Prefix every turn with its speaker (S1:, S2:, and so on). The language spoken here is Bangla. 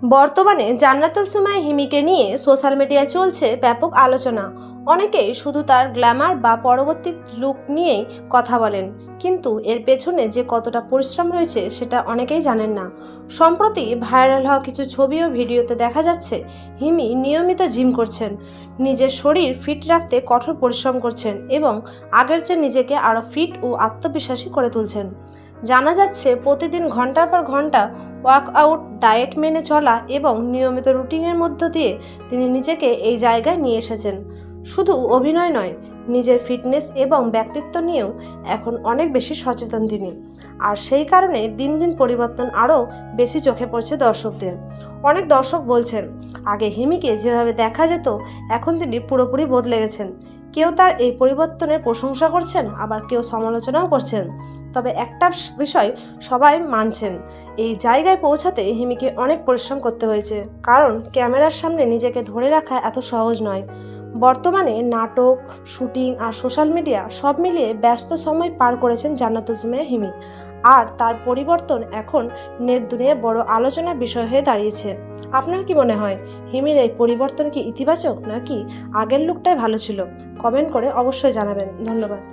S1: বর্তমানে জান্নাতুল সুমাইয়া হিমিকে নিয়ে সোশ্যাল মিডিয়ায় চলছে ব্যাপক আলোচনা। অনেকেই শুধু তার গ্ল্যামার বা পরবর্তী লুক নিয়েই কথা বলেন, কিন্তু এর পেছনে যে কতটা পরিশ্রম রয়েছে সেটা অনেকেই জানেন না। সম্প্রতি ভাইরাল হওয়া কিছু ছবি ও ভিডিওতে দেখা যাচ্ছে হিমি নিয়মিত জিম করছেন, নিজের শরীর ফিট রাখতে কঠোর পরিশ্রম করছেন এবং আগের চেয়ে নিজেকে আরও ফিট ও আত্মবিশ্বাসী করে তুলছেন। জানা যাচ্ছে প্রতিদিন ঘন্টার পর ঘন্টা ওয়ার্কআউট, ডায়েট মেনে চলা এবং নিয়মিত রুটিনের মধ্য দিয়ে তিনি নিজেকে এই জায়গায় নিয়ে এসেছেন। শুধু অভিনয় নয়, নিজের ফিটনেস এবং ব্যক্তিত্ব নিয়েও এখন অনেক বেশি সচেতন তিনি। আর সেই কারণে দিন দিন পরিবর্তন আরও বেশি চোখে পড়ছে দর্শকদের। অনেক দর্শক বলছেন, আগে হিমিকে যেভাবে দেখা যেত এখন তিনি পুরোপুরি বদলে গেছেন। কেউ তার এই পরিবর্তনের প্রশংসা করছেন, আবার কেউ সমালোচনাও করছেন। তবে একটা বিষয় সবাই মানছেন, এই জায়গায় পৌঁছাতে হিমিকে অনেক পরিশ্রম করতে হয়েছে, কারণ ক্যামেরার সামনে নিজেকে ধরে রাখা এত সহজ নয়। বর্তমানে নাটক, শুটিং আর সোশ্যাল মিডিয়া সব মিলিয়ে ব্যস্ত সময় পার করেছেন জান্নাতুল সুমাইয়া হিমি। আর তার পরিবর্তন এখন নেট দুনিয়ায় বড় আলোচনার বিষয় হয়ে দাঁড়িয়েছে। আপনার কি মনে হয়, হিমির এই পরিবর্তন কি ইতিবাচক নাকি আগের লুকটাই ভালো ছিল? কমেন্ট করে অবশ্যই জানাবেন। ধন্যবাদ।